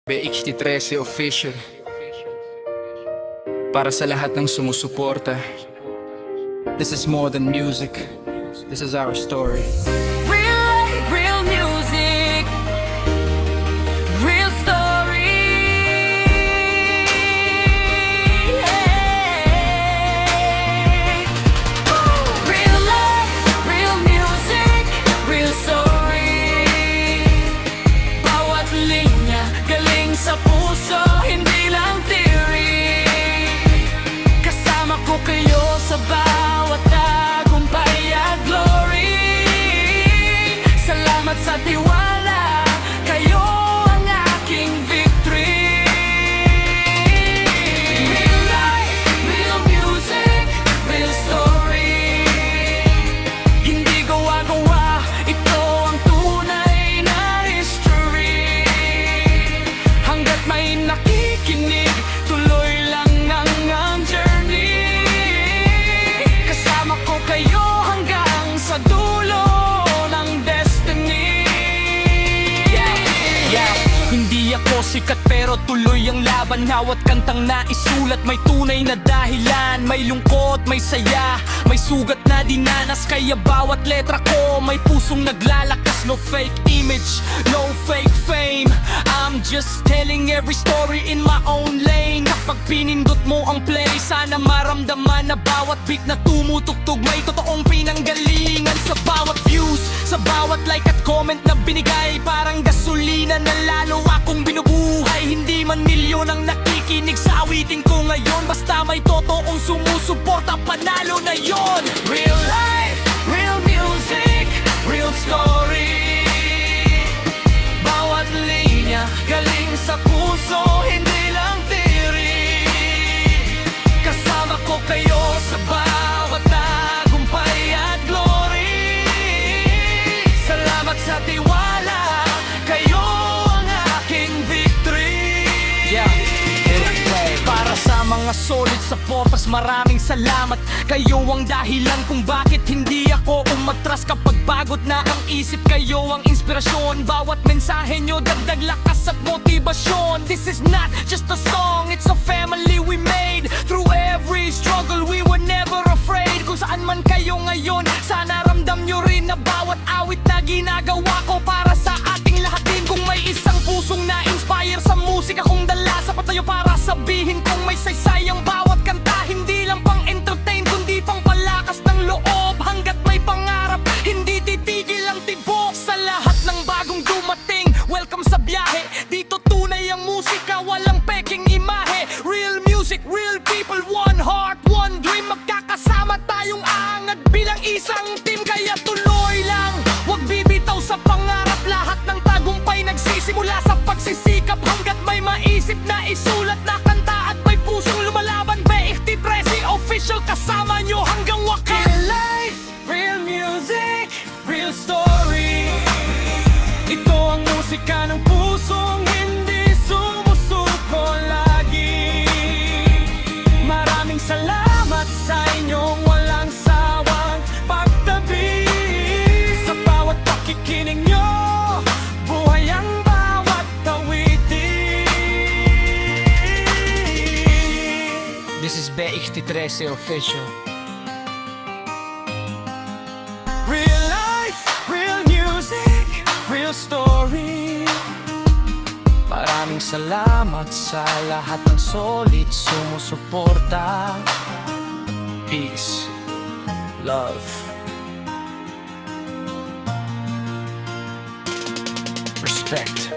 BX13 Official. Para sa lahat ng sumusuporta, this is more than music. This is our story. Real music, real story. Real life, real music, real story. Bawat linya galing sa puso, hindi lang theory. Kasama ko kayo sa bawat tagumpay at glory. Salamat sa tiwala, kayo ang aking victory. Real life, real music, real story. Hindi gawa-gawa, ito ang tunay na history. Hanggat may nakikinig, tuloy lang ang journey. Kasama ko kayo hanggang sa dulo ng destiny. Hindi ako sikat pero tuloy ang laban. Hawat kantang naisulat, may tunay na dahilan. May lungkot, may saya, may sugat na dinanas. Kaya bawat letra ko may pusong naglalakas. No fake image, no fake fame. I'm just telling every story in my own lane. Kapag pinindot mo ang play, sana maramdaman na bawat beat na tumutugtog may totoong pinanggalingan. Sa bawat views, sa bawat like at comment na binigay, parang gasolina na lalo akong binubuhay. Hindi man milyon ang nakikinig sa awitin ko ngayon, basta may totoong sumusuporta, panalo na yon. Real life, real music, real story. Bawat linya galing sa puso, hindi lang theory. Kasama ko kayo sa bawat tagumpay at glory. Salamat sa tiwala, kayo ang aking victory. Para sa mga solid supporters, maraming salamat. Kayo ang dahilan kung bakit hindi ako umatras. Kapag pagod na ang isip, kayo ang inspirasyon. Bawat mensahe nyo dagdag lakas at motibasyon. This is not just a song, it's a family we made. Through every struggle we were never afraid. Kung saan man kayo ngayon, sana ramdam nyo rin na bawat awit na ginagawa ko para sa ating lahat din. Kung may isang pusong na-inspire sa musika kong dala, sapat tayo para sabihin kung may saysay ang bawat kanta. Hindi lang pang entertain, kundi pang palakas ng loob. Hanggat may pangarap, hindi titigil ang tibok. Sa lahat ng bagong dumating, welcome sa biyahe. Dito tunay ang musika, walang peking imahe. Real music, real people, one heart, one dream. Magkakasama tayong aangat bilang isang team. Kaya tuloy lang, wag bibitaw sa pangarap. Lahat ng tagumpay nagsisimula sa pagsisikap. Hanggat may maisip na isulat na kanta at may pusong lumalaban, BX13 Official, kasama nyo hanggang wakas. Real life, real music, real story. Ito ang musika ng pusong hindi sumusuko lagi. Maraming salamat sa inyong walang sawang pagtabi. Sa bawat pakikinig nyo, buhay ang bawat awitin. This is BX13 Official. Real life, real music, real story. Maraming salamat sa lahat ng solid sumusuporta. Peace, love, respect.